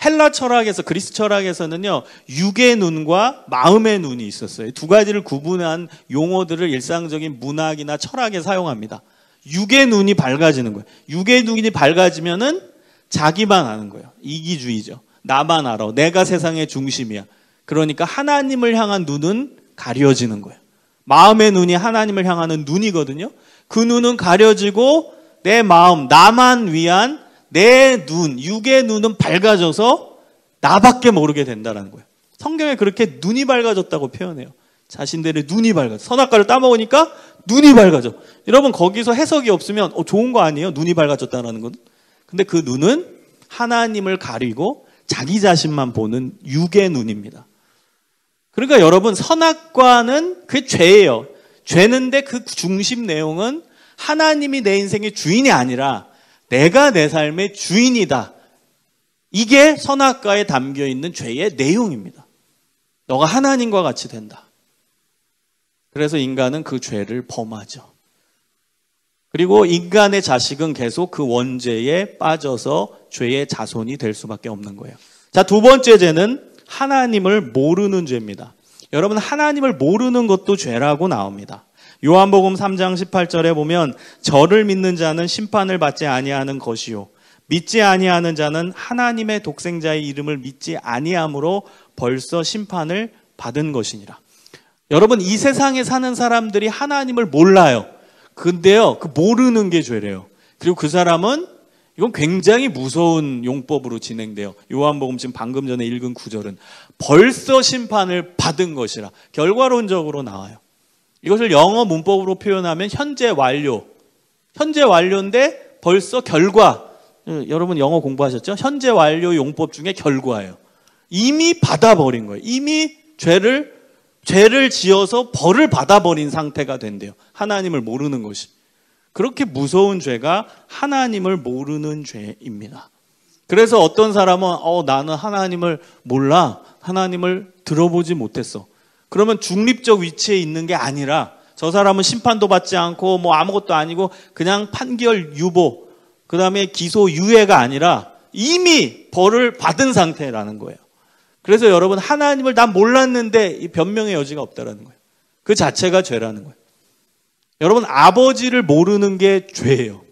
헬라 철학에서, 그리스 철학에서는요, 육의 눈과 마음의 눈이 있었어요. 2가지를 구분한 용어들을 일상적인 문학이나 철학에 사용합니다. 육의 눈이 밝아지는 거예요. 육의 눈이 밝아지면은 자기만 아는 거예요. 이기주의죠. 나만 알아. 내가 세상의 중심이야. 그러니까 하나님을 향한 눈은 가려지는 거예요. 마음의 눈이 하나님을 향하는 눈이거든요. 그 눈은 가려지고 내 마음, 나만 위한 내 눈, 육의 눈은 밝아져서 나밖에 모르게 된다는 거예요. 성경에 그렇게 눈이 밝아졌다고 표현해요. 자신들의 눈이 밝아져. 선악과를 따먹으니까 눈이 밝아져. 여러분, 거기서 해석이 없으면 좋은 거 아니에요? 눈이 밝아졌다는 건. 근데 그 눈은 하나님을 가리고 자기 자신만 보는 육의 눈입니다. 그러니까 여러분, 선악과는 그게 죄예요. 죄는데 그 중심 내용은 하나님이 내 인생의 주인이 아니라 내가 내 삶의 주인이다. 이게 선악과에 담겨있는 죄의 내용입니다. 너가 하나님과 같이 된다. 그래서 인간은 그 죄를 범하죠. 그리고 인간의 자식은 계속 그 원죄에 빠져서 죄의 자손이 될 수밖에 없는 거예요. 자, 2번째 죄는 하나님을 모르는 죄입니다. 여러분, 하나님을 모르는 것도 죄라고 나옵니다. 요한복음 3장 18절에 보면 저를 믿는 자는 심판을 받지 아니하는 것이요 믿지 아니하는 자는 하나님의 독생자의 이름을 믿지 아니함으로 벌써 심판을 받은 것이니라. 여러분, 이 세상에 사는 사람들이 하나님을 몰라요. 근데요, 그 모르는 게 죄래요. 그리고 그 사람은 이건 굉장히 무서운 용법으로 진행돼요. 요한복음 지금 방금 전에 읽은 구절은 벌써 심판을 받은 것이라 결과론적으로 나와요. 이것을 영어 문법으로 표현하면 현재 완료. 현재 완료인데 벌써 결과. 여러분 영어 공부하셨죠? 현재 완료 용법 중에 결과예요. 이미 받아버린 거예요. 이미 죄를 지어서 벌을 받아버린 상태가 된대요. 하나님을 모르는 것이. 그렇게 무서운 죄가 하나님을 모르는 죄입니다. 그래서 어떤 사람은 나는 하나님을 몰라. 하나님을 들어보지 못했어. 그러면 중립적 위치에 있는 게 아니라 저 사람은 심판도 받지 않고 뭐 아무것도 아니고 그냥 판결 유보, 그 다음에 기소 유예가 아니라 이미 벌을 받은 상태라는 거예요. 그래서 여러분, 하나님을 난 몰랐는데 이 변명의 여지가 없다라는 거예요. 그 자체가 죄라는 거예요. 여러분, 아버지를 모르는 게 죄예요.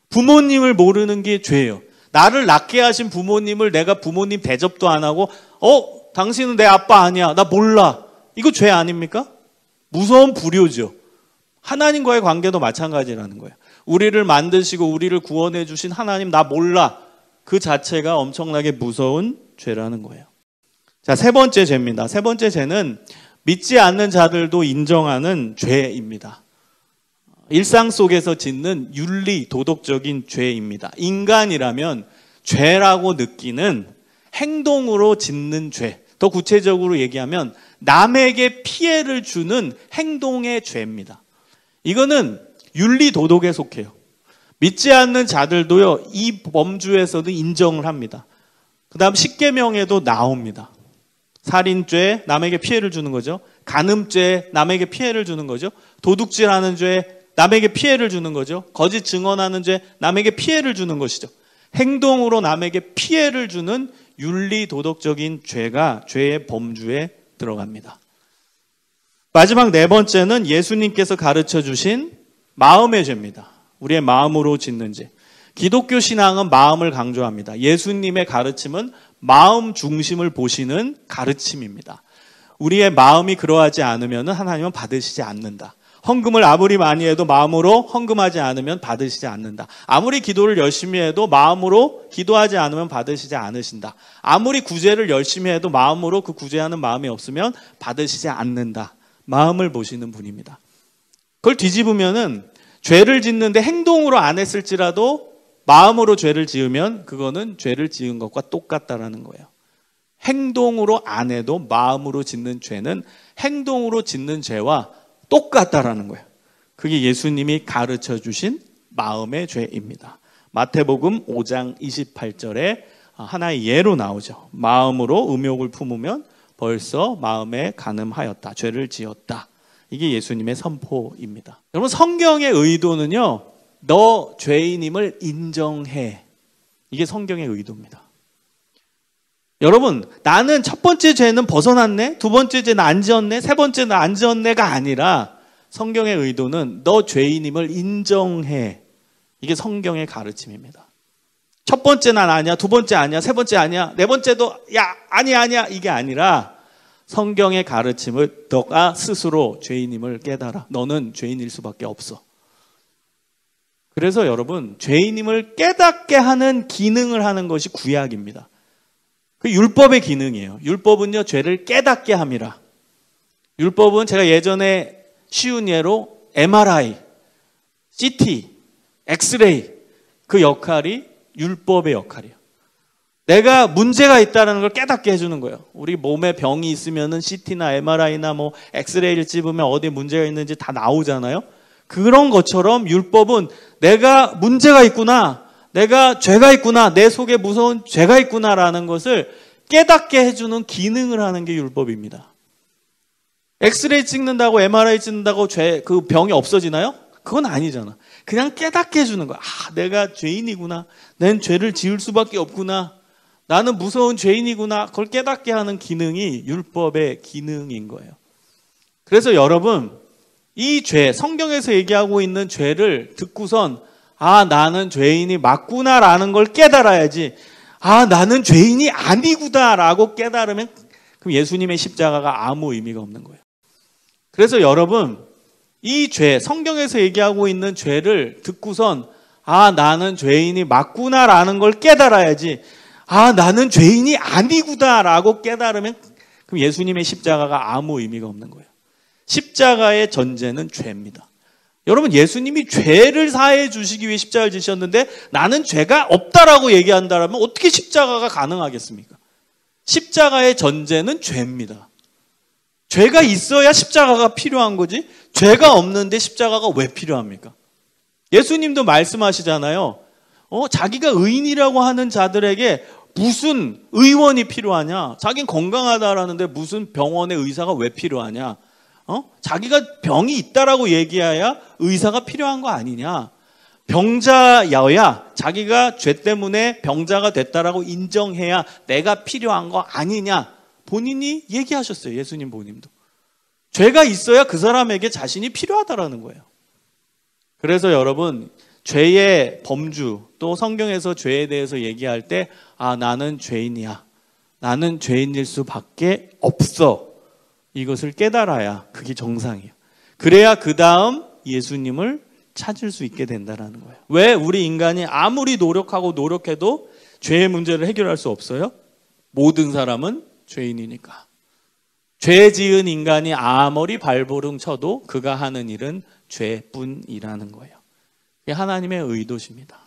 부모님을 모르는 게 죄예요. 나를 낳게 하신 부모님을 내가 부모님 대접도 안 하고 당신은 내 아빠 아니야. 나 몰라. 이거 죄 아닙니까? 무서운 불효죠. 하나님과의 관계도 마찬가지라는 거예요. 우리를 만드시고 우리를 구원해 주신 하나님 나 몰라. 그 자체가 엄청나게 무서운 죄라는 거예요. 자, 세 번째 죄입니다. 세 번째 죄는 믿지 않는 자들도 인정하는 죄입니다. 일상 속에서 짓는 윤리, 도덕적인 죄입니다. 인간이라면 죄라고 느끼는 행동으로 짓는 죄. 더 구체적으로 얘기하면 남에게 피해를 주는 행동의 죄입니다. 이거는 윤리, 도덕에 속해요. 믿지 않는 자들도요, 이 범주에서도 인정을 합니다. 그 다음 십계명에도 나옵니다. 살인죄, 남에게 피해를 주는 거죠. 간음죄, 남에게 피해를 주는 거죠. 도둑질하는 죄, 남에게 피해를 주는 거죠. 거짓 증언하는 죄, 남에게 피해를 주는 것이죠. 행동으로 남에게 피해를 주는 윤리 도덕적인 죄가 죄의 범주에 들어갑니다. 마지막 네 번째는 예수님께서 가르쳐 주신 마음의 죄입니다. 우리의 마음으로 짓는 죄. 기독교 신앙은 마음을 강조합니다. 예수님의 가르침은 마음 중심을 보시는 가르침입니다. 우리의 마음이 그러하지 않으면 하나님은 받으시지 않는다. 헌금을 아무리 많이 해도 마음으로 헌금하지 않으면 받으시지 않는다. 아무리 기도를 열심히 해도 마음으로 기도하지 않으면 받으시지 않으신다. 아무리 구제를 열심히 해도 마음으로 그 구제하는 마음이 없으면 받으시지 않는다. 마음을 보시는 분입니다. 그걸 뒤집으면은 죄를 짓는데 행동으로 안 했을지라도 마음으로 죄를 지으면 그거는 죄를 지은 것과 똑같다라는 거예요. 행동으로 안 해도 마음으로 짓는 죄는 행동으로 짓는 죄와 똑같다라는 거예요. 그게 예수님이 가르쳐 주신 마음의 죄입니다. 마태복음 5장 28절에 하나의 예로 나오죠. 마음으로 음욕을 품으면 벌써 마음에 간음하였다. 죄를 지었다. 이게 예수님의 선포입니다. 여러분, 성경의 의도는요, 너 죄인임을 인정해. 이게 성경의 의도입니다. 여러분, 나는 첫 번째 죄는 벗어났네, 두 번째 죄는 안 지었네, 세 번째는 안 지었네가 아니라 성경의 의도는 너 죄인임을 인정해. 이게 성경의 가르침입니다. 첫 번째는 아니야, 두 번째 아니야, 세 번째 아니야, 네 번째도 야 아니야 이게 아니라 성경의 가르침을 너가 스스로 죄인임을 깨달아. 너는 죄인일 수밖에 없어. 그래서 여러분, 죄인임을 깨닫게 하는 기능을 하는 것이 구약입니다. 그 율법의 기능이에요. 율법은요, 죄를 깨닫게 함이라. 율법은 제가 예전에 쉬운 예로 MRI, CT, 엑스레이, 그 역할이 율법의 역할이에요. 내가 문제가 있다는 걸 깨닫게 해주는 거예요. 우리 몸에 병이 있으면은 CT나 MRI나 뭐 엑스레이를 찍으면 어디에 문제가 있는지 다 나오잖아요. 그런 것처럼 율법은 내가 문제가 있구나, 내가 죄가 있구나, 내 속에 무서운 죄가 있구나라는 것을 깨닫게 해주는 기능을 하는 게 율법입니다. 엑스레이 찍는다고 MRI 찍는다고 그 병이 없어지나요? 그건 아니잖아. 그냥 깨닫게 해주는 거야. 아, 내가 죄인이구나. 난 죄를 지을 수밖에 없구나. 나는 무서운 죄인이구나. 그걸 깨닫게 하는 기능이 율법의 기능인 거예요. 그래서 여러분, 이 죄, 성경에서 얘기하고 있는 죄를 듣고선 아, 나는 죄인이 맞구나라는 걸 깨달아야지. 아, 나는 죄인이 아니구나라고 깨달으면 그럼 예수님의 십자가가 아무 의미가 없는 거예요. 그래서 여러분, 이 죄, 성경에서 얘기하고 있는 죄를 듣고선 아, 나는 죄인이 맞구나라는 걸 깨달아야지. 아, 나는 죄인이 아니구나라고 깨달으면 그럼 예수님의 십자가가 아무 의미가 없는 거예요. 십자가의 전제는 죄입니다. 여러분, 예수님이 죄를 사해 주시기 위해 십자가를 지셨는데 나는 죄가 없다라고 얘기한다면 어떻게 십자가가 가능하겠습니까? 십자가의 전제는 죄입니다. 죄가 있어야 십자가가 필요한 거지, 죄가 없는데 십자가가 왜 필요합니까? 예수님도 말씀하시잖아요. 자기가 의인이라고 하는 자들에게 무슨 의원이 필요하냐? 자기는 건강하다라는데 무슨 병원의 의사가 왜 필요하냐? 자기가 병이 있다라고 얘기해야 의사가 필요한 거 아니냐? 병자여야 자기가 죄 때문에 병자가 됐다라고 인정해야 내가 필요한 거 아니냐? 본인이 얘기하셨어요. 예수님 본인도. 죄가 있어야 그 사람에게 자신이 필요하다라는 거예요. 그래서 여러분, 죄의 범주, 또 성경에서 죄에 대해서 얘기할 때 아, 나는 죄인이야. 나는 죄인일 수밖에 없어. 이것을 깨달아야 그게 정상이에요. 그래야 그 다음 예수님을 찾을 수 있게 된다는 거예요. 왜 우리 인간이 아무리 노력하고 노력해도 죄의 문제를 해결할 수 없어요? 모든 사람은 죄인이니까. 죄 지은 인간이 아무리 발버둥 쳐도 그가 하는 일은 죄뿐이라는 거예요. 이게 하나님의 의도십니다.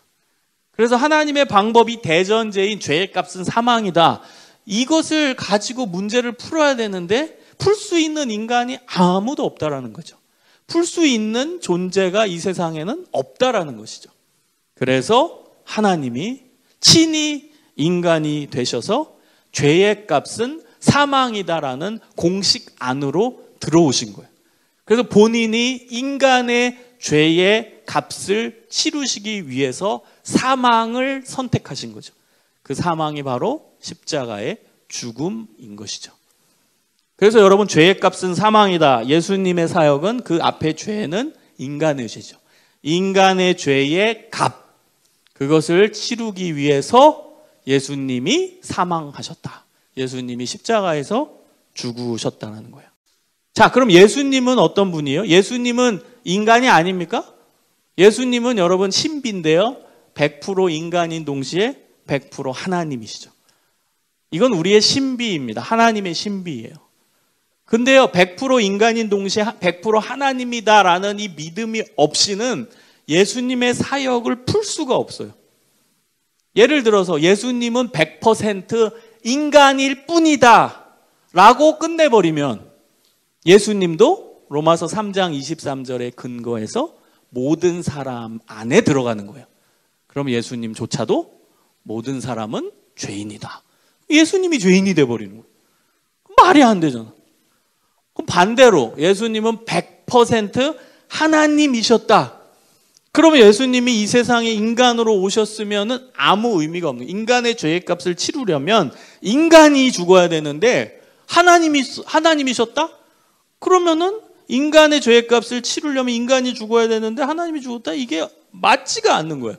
그래서 하나님의 방법이 대전제인 죄의 값은 사망이다. 이것을 가지고 문제를 풀어야 되는데 풀 수 있는 인간이 아무도 없다라는 거죠. 풀 수 있는 존재가 이 세상에는 없다라는 것이죠. 그래서 하나님이 친히 인간이 되셔서 죄의 값은 사망이다라는 공식 안으로 들어오신 거예요. 그래서 본인이 인간의 죄의 값을 치르시기 위해서 사망을 선택하신 거죠. 그 사망이 바로 십자가의 죽음인 것이죠. 그래서 여러분, 죄의 값은 사망이다. 예수님의 사역은 그 앞에 죄는 인간의 죄죠. 인간의 죄의 값, 그것을 치르기 위해서 예수님이 사망하셨다. 예수님이 십자가에서 죽으셨다는 거예요. 자, 그럼 예수님은 어떤 분이에요? 예수님은 인간이 아닙니까? 예수님은 여러분 신비인데요, 100% 인간인 동시에 100% 하나님이시죠. 이건 우리의 신비입니다. 하나님의 신비예요. 근데요, 100% 인간인 동시에 100% 하나님이다라는 이 믿음이 없이는 예수님의 사역을 풀 수가 없어요. 예를 들어서 예수님은 100% 인간일 뿐이다 라고 끝내버리면 예수님도 로마서 3장 23절에 근거해서 모든 사람 안에 들어가는 거예요. 그럼 예수님조차도 모든 사람은 죄인이다. 예수님이 죄인이 돼버리는 거예요. 말이 안 되잖아. 그럼 반대로 예수님은 100% 하나님이셨다. 그러면 예수님이 이 세상에 인간으로 오셨으면 아무 의미가 없는, 인간의 죄의 값을 치르려면 인간이 죽어야 되는데 하나님이셨다? 그러면은 인간의 죄의 값을 치르려면 인간이 죽어야 되는데 하나님이 죽었다? 이게 맞지가 않는 거예요.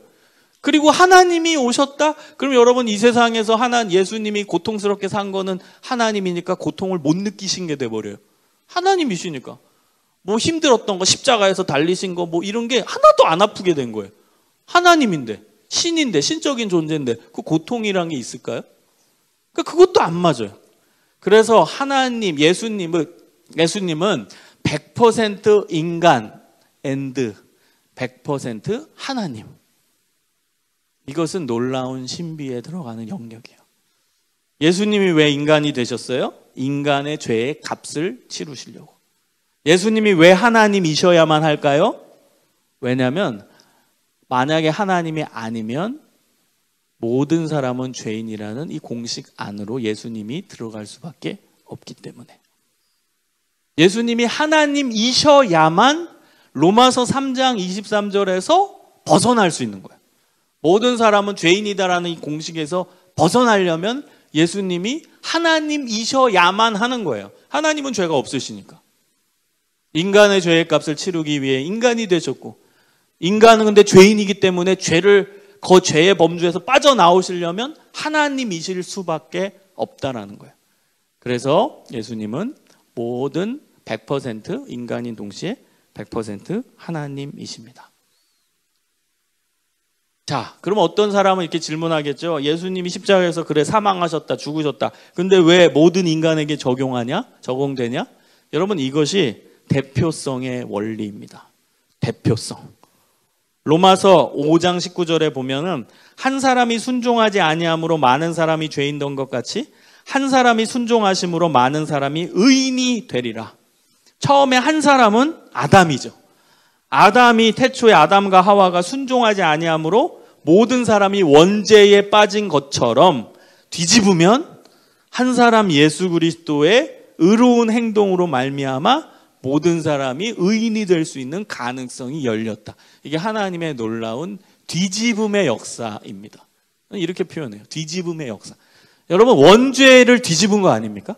그리고 하나님이 오셨다? 그럼 여러분, 이 세상에서 예수님이 고통스럽게 산 거는 하나님이니까 고통을 못 느끼신 게 돼버려요. 하나님이시니까. 뭐 힘들었던 거, 십자가에서 달리신 거, 뭐 이런 게 하나도 안 아프게 된 거예요. 하나님인데, 신인데, 신적인 존재인데 그 고통이란 게 있을까요? 그러니까 그것도 안 맞아요. 그래서 예수님은 100% 인간 and 100% 하나님. 이것은 놀라운 신비에 들어가는 영역이에요. 예수님이 왜 인간이 되셨어요? 인간의 죄의 값을 치르시려고. 예수님이 왜 하나님이셔야만 할까요? 왜냐하면 만약에 하나님이 아니면 모든 사람은 죄인이라는 이 공식 안으로 예수님이 들어갈 수밖에 없기 때문에. 예수님이 하나님이셔야만 로마서 3장 23절에서 벗어날 수 있는 거예요. 모든 사람은 죄인이다라는 이 공식에서 벗어나려면 예수님이 하나님이셔야만 하는 거예요. 하나님은 죄가 없으시니까. 인간의 죄의 값을 치르기 위해 인간이 되셨고, 인간은 근데 죄인이기 때문에 그 죄의 범주에서 빠져나오시려면 하나님이실 수밖에 없다라는 거예요. 그래서 예수님은 모든 100% 인간인 동시에 100% 하나님이십니다. 자, 그럼 어떤 사람은 이렇게 질문하겠죠. 예수님이 십자가에서 그래 사망하셨다, 죽으셨다. 근데 왜 모든 인간에게 적용되냐? 여러분, 이것이 대표성의 원리입니다. 대표성. 로마서 5장 19절에 보면은 한 사람이 순종하지 아니함으로 많은 사람이 죄인 된 것 같이 한 사람이 순종하심으로 많은 사람이 의인이 되리라. 처음에 한 사람은 아담이죠. 아담이 태초에 아담과 하와가 순종하지 아니함으로 모든 사람이 원죄에 빠진 것처럼 뒤집으면 한 사람 예수 그리스도의 의로운 행동으로 말미암아 모든 사람이 의인이 될 수 있는 가능성이 열렸다. 이게 하나님의 놀라운 뒤집음의 역사입니다. 이렇게 표현해요. 뒤집음의 역사. 여러분, 원죄를 뒤집은 거 아닙니까?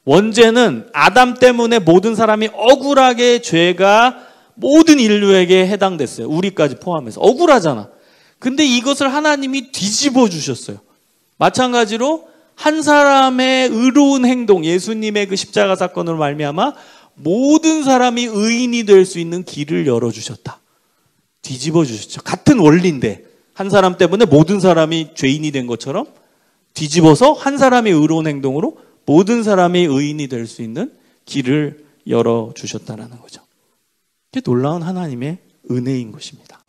원죄는 아담 때문에 모든 사람이 억울하게 죄가 모든 인류에게 해당됐어요. 우리까지 포함해서. 억울하잖아. 근데 이것을 하나님이 뒤집어 주셨어요. 마찬가지로 한 사람의 의로운 행동, 예수님의 그 십자가 사건으로 말미암아 모든 사람이 의인이 될 수 있는 길을 열어주셨다. 뒤집어 주셨죠. 같은 원리인데 한 사람 때문에 모든 사람이 죄인이 된 것처럼 뒤집어서 한 사람의 의로운 행동으로 모든 사람이 의인이 될 수 있는 길을 열어주셨다는 거죠. 이게 놀라운 하나님의 은혜인 것입니다.